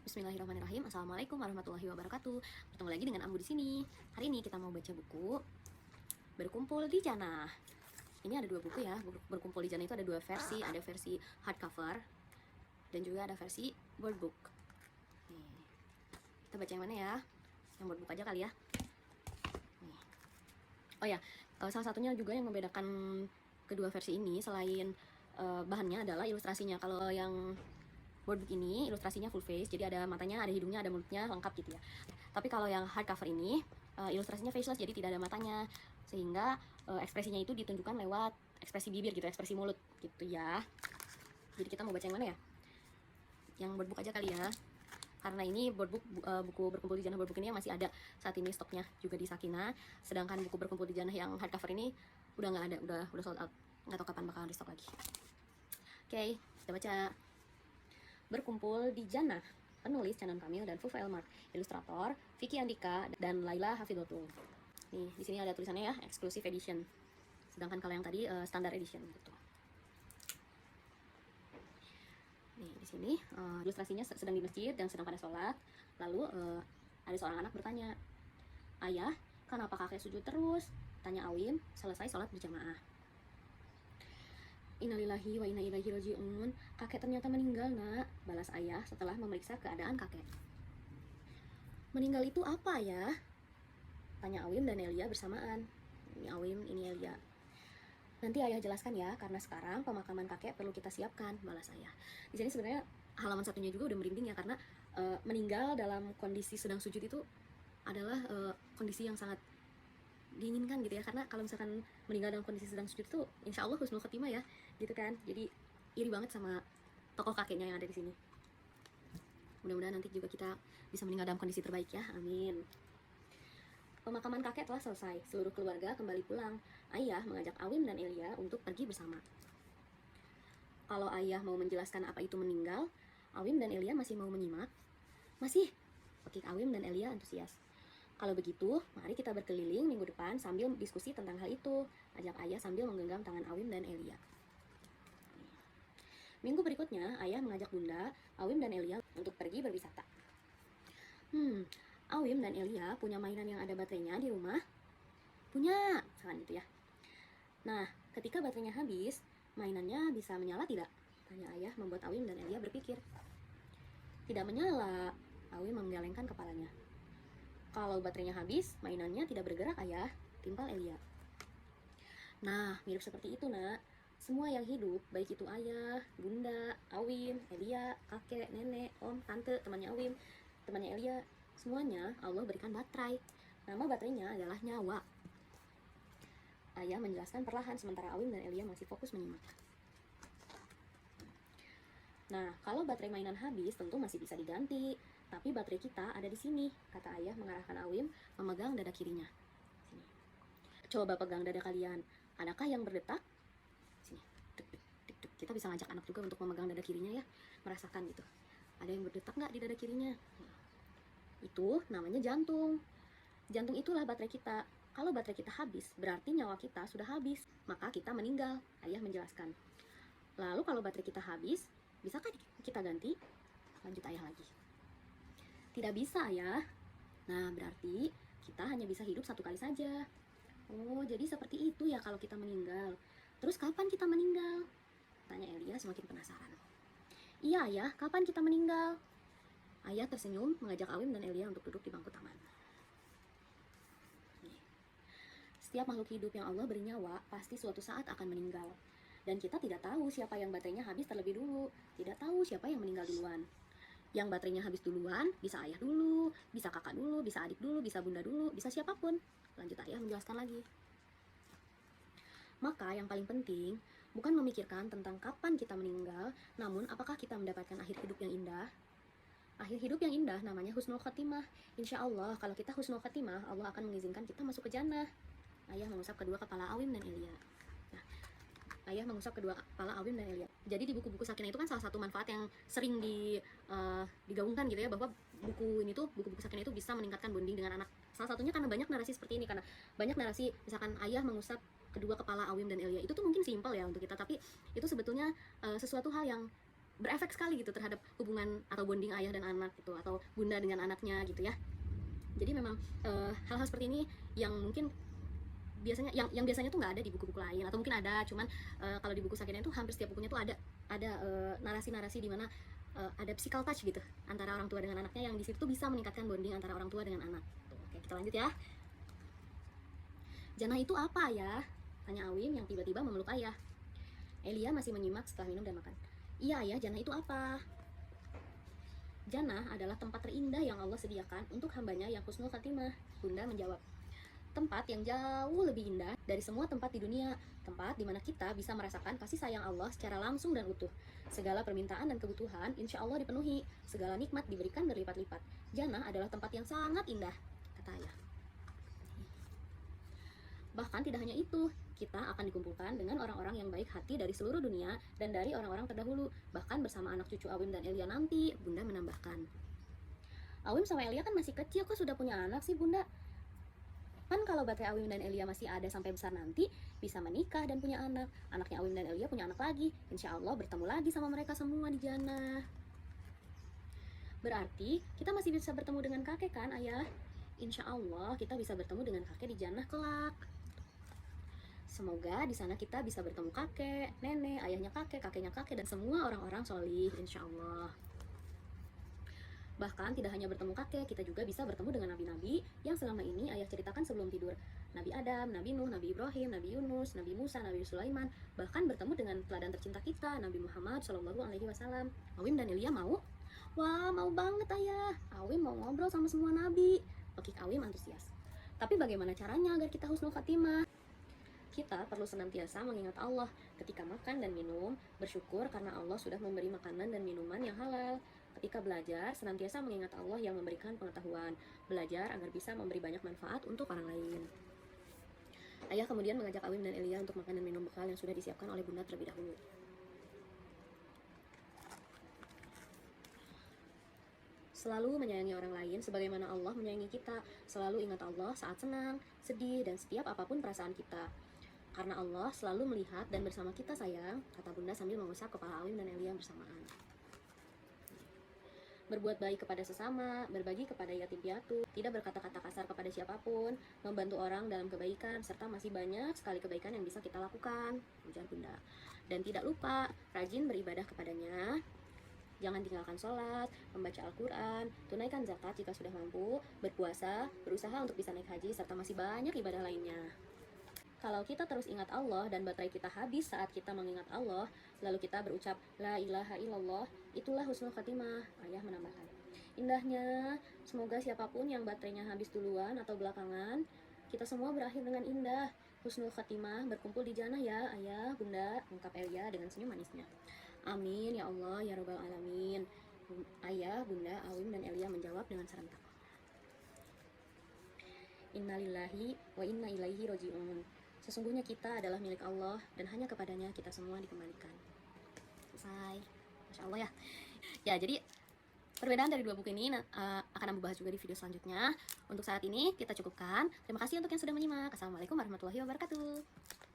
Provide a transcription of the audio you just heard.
Bismillahirrahmanirrahim. Assalamualaikum warahmatullahi wabarakatuh. Bertemu lagi dengan Ambu di sini. Hari ini kita mau baca buku Berkumpul di Jannah. Ini ada dua buku ya. Berkumpul di Jannah itu ada dua versi. Ada versi hardcover dan juga ada versi board book. Nih. Kita baca yang mana ya? Yang board book aja kali ya. Nih. Oh ya, salah satunya juga yang membedakan kedua versi ini selain bahannya adalah ilustrasinya. Kalau yang board book ini ilustrasinya full face, jadi ada matanya, ada hidungnya, ada mulutnya, lengkap gitu ya. Tapi kalau yang hardcover ini ilustrasinya faceless, jadi tidak ada matanya, sehingga ekspresinya itu ditunjukkan lewat ekspresi bibir gitu, ekspresi mulut gitu ya. Jadi kita mau baca yang mana ya? Yang board book aja kali ya, karena ini board book buku Berkumpul di Jannah board book ini yang masih ada saat ini stoknya juga di Sakina, sedangkan buku Berkumpul di Jannah yang hardcover ini udah nggak ada, udah sold out, nggak tahu kapan bakalan restock lagi. Oke, kita baca. Berkumpul di Jannah, penulis Canan Kamil dan Fufa Elmar, ilustrator Vicky Andika dan Laila Hafidhotul. Nih, di sini ada tulisannya ya, exclusive edition. Sedangkan kalau yang tadi standard edition gitu. Nih, di sini ilustrasinya sedang di masjid dan sedang pada sholat. Lalu ada seorang anak bertanya, "Ayah, kenapa kakek sujud terus?" Tanya Awim selesai sholat berjamaah. "Innalillahi wa inna ilaihi raji'un. Kakek ternyata meninggal, Nak," balas ayah setelah memeriksa keadaan kakek. "Meninggal itu apa ya?" tanya Awim dan Elia bersamaan. Ini Awim, ini Elia. "Nanti ayah jelaskan ya, karena sekarang pemakaman kakek perlu kita siapkan," balas ayah. Di sini sebenarnya halaman satunya juga udah merinding ya, karena meninggal dalam kondisi sedang sujud itu adalah kondisi yang sangat diinginkan gitu ya, karena kalau misalkan meninggal dalam kondisi sedang sujud itu insya Allah husnul khotimah ya gitu kan. Jadi iri banget sama tokoh kakeknya yang ada di sini. Mudah-mudahan nanti juga kita bisa meninggal dalam kondisi terbaik ya, amin. Pemakaman kakek telah selesai, seluruh keluarga kembali pulang. Ayah mengajak Awim dan Elia untuk pergi bersama. Kalau ayah mau menjelaskan apa itu meninggal, Awim dan Elia masih mau menyimak. "Masih," pekik Awim dan Elia antusias. "Kalau begitu, mari kita berkeliling minggu depan sambil diskusi tentang hal itu," ajak ayah sambil menggenggam tangan Awim dan Elia. Minggu berikutnya, ayah mengajak Bunda, Awim dan Elia untuk pergi berwisata. Awim dan Elia punya mainan yang ada baterainya di rumah? Punya, misalkan gitu ya. Nah, ketika baterainya habis, mainannya bisa menyala tidak? Tanya ayah membuat Awim dan Elia berpikir. "Tidak menyala," Awim menggelengkan kepalanya. "Kalau baterainya habis, mainannya tidak bergerak, ayah," timpal Elia. Nah, mirip seperti itu, Nak. Semua yang hidup, baik itu ayah, bunda, Awim, Elia, kakek, nenek, om, tante, temannya Awim, temannya Elia, semuanya Allah berikan baterai. Nama baterainya adalah nyawa. Ayah menjelaskan perlahan sementara Awim dan Elia masih fokus menyimak. "Nah, kalau baterai mainan habis tentu masih bisa diganti. Tapi baterai kita ada di sini," kata ayah mengarahkan Awim memegang dada kirinya. Sini. "Coba pegang dada kalian. Adakah yang berdetak?" Sini. Duk, duk, duk, duk. Kita bisa ngajak anak juga untuk memegang dada kirinya ya. Merasakan gitu. Ada yang berdetak nggak di dada kirinya? Itu namanya jantung. Jantung itulah baterai kita. Kalau baterai kita habis, berarti nyawa kita sudah habis. Maka kita meninggal, ayah menjelaskan. "Lalu kalau baterai kita habis, bisakah kita ganti?" Lanjut ayah lagi. "Tidak bisa, ayah." "Nah, berarti kita hanya bisa hidup satu kali saja." "Oh, jadi seperti itu ya kalau kita meninggal. Terus kapan kita meninggal?" tanya Elia semakin penasaran. "Iya, ayah, kapan kita meninggal?" Ayah tersenyum mengajak Awim dan Elia untuk duduk di bangku taman. Setiap makhluk hidup yang Allah beri nyawa pasti suatu saat akan meninggal. Dan kita tidak tahu siapa yang baterainya habis terlebih dulu. Tidak tahu siapa yang meninggal duluan. Yang baterainya habis duluan, bisa ayah dulu, bisa kakak dulu, bisa adik dulu, bisa bunda dulu, bisa siapapun. Lanjut ayah menjelaskan lagi. Maka yang paling penting, bukan memikirkan tentang kapan kita meninggal, namun apakah kita mendapatkan akhir hidup yang indah. Akhir hidup yang indah namanya husnul khotimah. Insya Allah, kalau kita husnul khotimah, Allah akan mengizinkan kita masuk ke jannah. Ayah mengusap kedua kepala Awim dan Elia. Nah, ayah mengusap kedua kepala Awim dan Elia. Jadi di buku-buku Sakinah itu kan salah satu manfaat yang sering digaungkan gitu ya, bahwa buku-buku Sakinah itu bisa meningkatkan bonding dengan anak. Salah satunya karena banyak narasi seperti ini, karena banyak narasi misalkan ayah mengusap kedua kepala Awim dan Elia. Itu tuh mungkin simpel ya untuk kita, tapi itu sebetulnya sesuatu hal yang berefek sekali gitu terhadap hubungan atau bonding ayah dan anak gitu, atau bunda dengan anaknya gitu ya. Jadi memang hal-hal seperti ini yang mungkin biasanya yang biasanya tuh nggak ada di buku-buku lain, atau mungkin ada, cuman kalau di buku Sakinah itu hampir setiap bukunya tuh ada narasi-narasi di mana ada physical touch gitu antara orang tua dengan anaknya, yang di situ tuh bisa meningkatkan bonding antara orang tua dengan anak. Oke, kita lanjut ya. Jannah itu apa ya? Tanya Awim yang tiba-tiba memeluk ayah. Elia masih menyimak setelah minum dan makan. Iya ayah, jannah itu apa? Jannah adalah tempat terindah yang Allah sediakan untuk hambanya yang husnul khatimah. Bunda menjawab, tempat yang jauh lebih indah dari semua tempat di dunia. Tempat di mana kita bisa merasakan kasih sayang Allah secara langsung dan utuh. Segala permintaan dan kebutuhan insya Allah dipenuhi. Segala nikmat diberikan berlipat-lipat. Jannah adalah tempat yang sangat indah, kata ayah. Bahkan tidak hanya itu, kita akan dikumpulkan dengan orang-orang yang baik hati dari seluruh dunia dan dari orang-orang terdahulu, bahkan bersama anak cucu Awim dan Elia nanti, Bunda menambahkan. Awim sama Elia kan masih kecil, kok sudah punya anak sih Bunda? Kan kalau baterai Awim dan Elia masih ada sampai besar nanti, bisa menikah dan punya anak. Anaknya Awim dan Elia punya anak lagi, insya Allah bertemu lagi sama mereka semua di jannah. Berarti kita masih bisa bertemu dengan kakek kan ayah? Insya Allah kita bisa bertemu dengan kakek di jannah kelak. Semoga di sana kita bisa bertemu kakek, nenek, ayahnya kakek, kakeknya kakek, dan semua orang-orang solih, insya Allah. Bahkan tidak hanya bertemu kakek, kita juga bisa bertemu dengan nabi-nabi yang selama ini ayah ceritakan sebelum tidur. Nabi Adam, Nabi Nuh, Nabi Ibrahim, Nabi Yunus, Nabi Musa, Nabi Sulaiman. Bahkan bertemu dengan teladan tercinta kita, Nabi Muhammad SAW. Awim dan Elia mau? Wah, mau banget ayah. Awim mau ngobrol sama semua nabi. Pekik Awim antusias. Tapi bagaimana caranya agar kita husnul khatimah? Kita perlu senantiasa mengingat Allah ketika makan dan minum, bersyukur karena Allah sudah memberi makanan dan minuman yang halal. Ketika belajar, senantiasa mengingat Allah yang memberikan pengetahuan. Belajar agar bisa memberi banyak manfaat untuk orang lain. Ayah kemudian mengajak Awim dan Elia untuk makan dan minum bekal yang sudah disiapkan oleh Bunda terlebih dahulu. Selalu menyayangi orang lain sebagaimana Allah menyayangi kita. Selalu ingat Allah saat senang, sedih, dan setiap apapun perasaan kita. Karena Allah selalu melihat dan bersama kita sayang, kata Bunda sambil mengusap kepala Awim dan Elia bersamaan. Berbuat baik kepada sesama, berbagi kepada yatim piatu, tidak berkata-kata kasar kepada siapapun, membantu orang dalam kebaikan, serta masih banyak sekali kebaikan yang bisa kita lakukan, ujar Bunda. Dan tidak lupa, rajin beribadah kepadanya. Jangan tinggalkan sholat, membaca Al-Quran, tunaikan zakat jika sudah mampu, berpuasa, berusaha untuk bisa naik haji, serta masih banyak ibadah lainnya. Kalau kita terus ingat Allah dan baterai kita habis saat kita mengingat Allah, lalu kita berucap La ilaha illallah, itulah husnul khatimah, ayah menambahkan. Indahnya, semoga siapapun yang baterainya habis duluan atau belakangan, kita semua berakhir dengan indah. Husnul khatimah berkumpul di jannah ya ayah, Bunda, ungkap Elia dengan senyum manisnya. Amin ya Allah ya Rabbal Alamin. Ayah, Bunda, Awim dan Elia menjawab dengan serentak. Innalillahi wa inna ilaihi roji'un. Sesungguhnya kita adalah milik Allah dan hanya kepadanya kita semua dikembalikan. Selesai. Masya Allah ya. Ya, jadi perbedaan dari dua buku ini akan Ambu bahas juga di video selanjutnya. Untuk saat ini kita cukupkan. Terima kasih untuk yang sudah menyimak. Assalamualaikum warahmatullahi wabarakatuh.